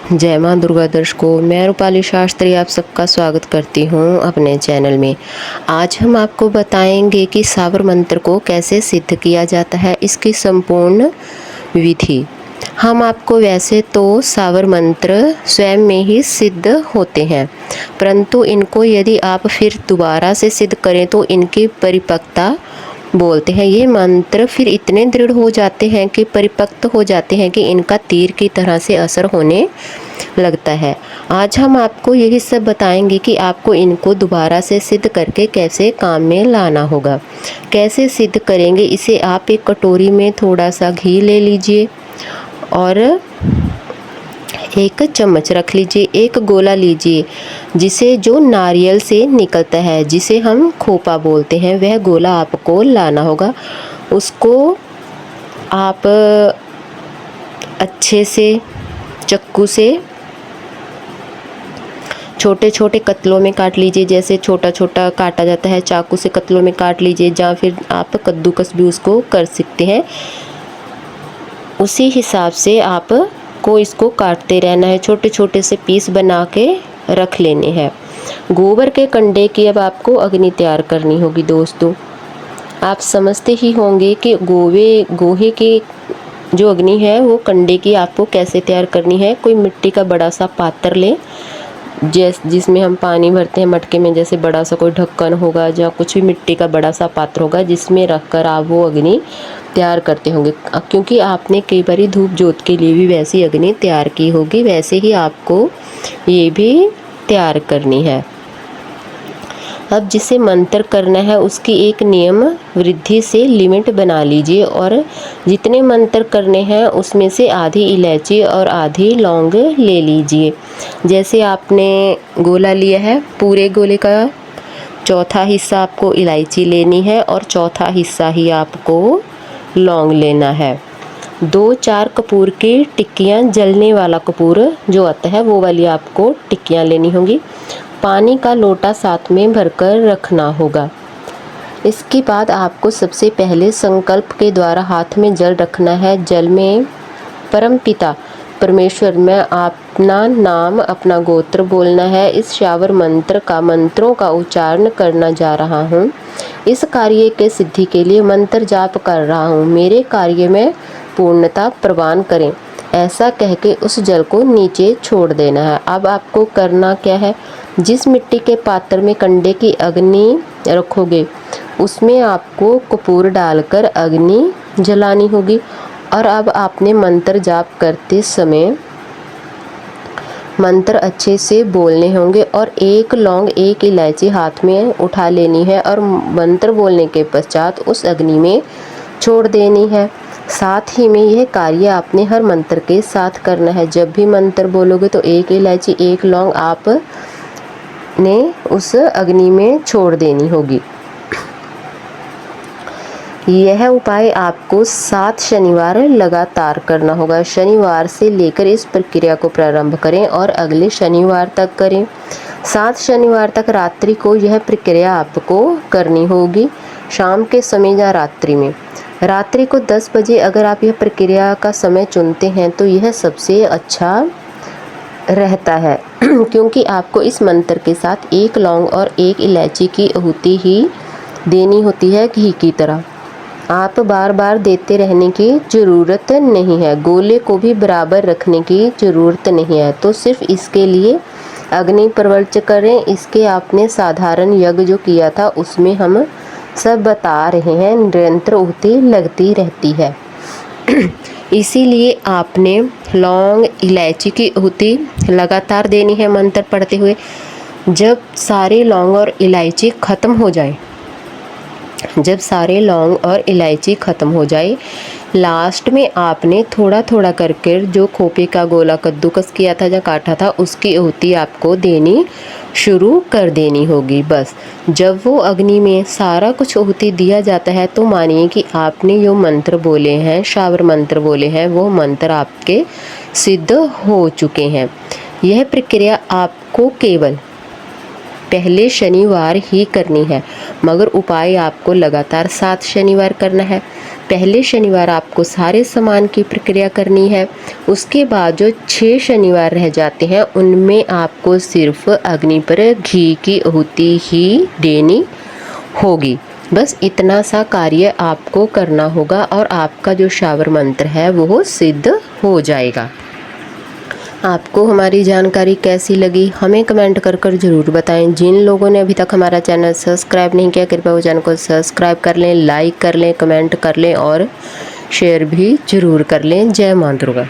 जय मां दुर्गा दर्शकों, मैं रूपाली शास्त्री आप सबका स्वागत करती हूं अपने चैनल में। आज हम आपको बताएंगे कि सावर मंत्र को कैसे सिद्ध किया जाता है, इसकी संपूर्ण विधि। हम आपको वैसे तो सावर मंत्र स्वयं में ही सिद्ध होते हैं, परंतु इनको यदि आप फिर दोबारा से सिद्ध करें तो इनकी परिपक्वता बोलते हैं। ये मंत्र फिर इतने दृढ़ हो जाते हैं कि परिपक्व हो जाते हैं कि इनका तीर की तरह से असर होने लगता है। आज हम आपको यही सब बताएंगे कि आपको इनको दोबारा से सिद्ध करके कैसे काम में लाना होगा। कैसे सिद्ध करेंगे, इसे आप एक कटोरी में थोड़ा सा घी ले लीजिए और एक चम्मच रख लीजिए। एक गोला लीजिए जिसे जो नारियल से निकलता है, जिसे हम खोपा बोलते हैं, वह गोला आपको लाना होगा। उसको आप अच्छे से चाकू से छोटे छोटे कतलों में काट लीजिए। जैसे छोटा छोटा काटा जाता है चाकू से, कतलों में काट लीजिए, या फिर आप कद्दूकस भी उसको कर सकते हैं। उसी हिसाब से आप को इसको काटते रहना है। छोटे छोटे से पीस बना के रख लेने हैं। गोबर के कंडे की अब आपको अग्नि तैयार करनी होगी। दोस्तों, आप समझते ही होंगे कि गोहे की जो अग्नि है वो कंडे की आपको कैसे तैयार करनी है। कोई मिट्टी का बड़ा सा पात्र लें, जिसमें हम पानी भरते हैं मटके में, जैसे बड़ा सा कोई ढक्कन होगा या कुछ भी मिट्टी का बड़ा सा पात्र होगा, जिसमें रखकर आप वो अग्नि तैयार करते होंगे। क्योंकि आपने कई बार धूप जोत के लिए भी वैसी अग्नि तैयार की होगी, वैसे ही आपको ये भी तैयार करनी है। अब जिसे मंत्र करना है उसकी एक नियम वृद्धि से लिमिट बना लीजिए, और जितने मंत्र करने हैं उसमें से आधी इलायची और आधी लौंग ले लीजिए। जैसे आपने गोला लिया है, पूरे गोले का चौथा हिस्सा आपको इलायची लेनी है और चौथा हिस्सा ही आपको लौंग लेना है। 2-4 कपूर की टिक्कियाँ, जलने वाला कपूर जो आता है वो वाली आपको टिक्कियाँ लेनी होंगी। पानी का लोटा साथ में भरकर रखना होगा। इसके बाद आपको सबसे पहले संकल्प के द्वारा हाथ में जल रखना है। जल में परमपिता परमेश्वर में अपना नाम, अपना गोत्र बोलना है। इस शावर मंत्र का मंत्रों का उच्चारण करना जा रहा हूँ। इस कार्य के सिद्धि के लिए मंत्र जाप कर रहा हूँ। मेरे कार्य में पूर्णता प्रदान करें, ऐसा कह के उस जल को नीचे छोड़ देना है। अब आपको करना क्या है, जिस मिट्टी के पात्र में कंडे की अग्नि रखोगे उसमें आपको कपूर डालकर अग्नि जलानी होगी। और अब आपने मंत्र जाप करते समय मंत्र अच्छे से बोलने होंगे और एक लौंग, एक इलायची हाथ में उठा लेनी है और मंत्र बोलने के पश्चात उस अग्नि में छोड़ देनी है। साथ ही में यह कार्य आपने हर मंत्र के साथ करना है। जब भी मंत्र बोलोगे तो एक इलायची, एक लौंग आपने उस अग्नि में छोड़ देनी होगी। यह उपाय आपको 7 शनिवार लगातार करना होगा। शनिवार से लेकर इस प्रक्रिया को प्रारंभ करें और अगले शनिवार तक करें। 7 शनिवार तक रात्रि को यह प्रक्रिया आपको करनी होगी, शाम के समय या रात्रि में। रात्रि को 10 बजे अगर आप यह प्रक्रिया का समय चुनते हैं तो यह सबसे अच्छा रहता है क्योंकि आपको इस मंत्र के साथ एक लौंग और एक इलायची की आहुति ही देनी होती है, घी की तरह। आप बार बार देते रहने की ज़रूरत नहीं है। गोले को भी बराबर रखने की ज़रूरत नहीं है। तो सिर्फ इसके लिए अग्नि प्रवृत्त करें। इसके आपने साधारण यज्ञ जो किया था उसमें हम सब बता रहे हैं, निरंतर आहुति लगती रहती है इसीलिए आपने लौंग, इलायची की आहुति लगातार देनी है मंत्र पढ़ते हुए। जब सारे लौंग और इलायची ख़त्म हो जाए, ख़त्म हो जाए, लास्ट में आपने थोड़ा थोड़ा करके जो खोपे का गोला कद्दूकस किया था या काटा था उसकी आहुति आपको देनी शुरू कर देनी होगी। बस जब वो अग्नि में सारा कुछ आहुति दिया जाता है तो मानिए कि आपने जो मंत्र बोले हैं, शावर मंत्र बोले हैं, वो मंत्र आपके सिद्ध हो चुके हैं। यह प्रक्रिया आपको केवल पहले शनिवार ही करनी है, मगर उपाय आपको लगातार 7 शनिवार करना है। पहले शनिवार आपको सारे सामान की प्रक्रिया करनी है। उसके बाद जो 6 शनिवार रह जाते हैं उनमें आपको सिर्फ अग्नि पर घी की आहुति ही देनी होगी। बस इतना सा कार्य आपको करना होगा और आपका जो शावर मंत्र है वो सिद्ध हो जाएगा। आपको हमारी जानकारी कैसी लगी हमें कमेंट कर कर ज़रूर बताएं। जिन लोगों ने अभी तक हमारा चैनल सब्सक्राइब नहीं किया कृपया वो चैनल को सब्सक्राइब कर लें, लाइक कर लें, कमेंट कर लें और शेयर भी ज़रूर कर लें। जय मां दुर्गा।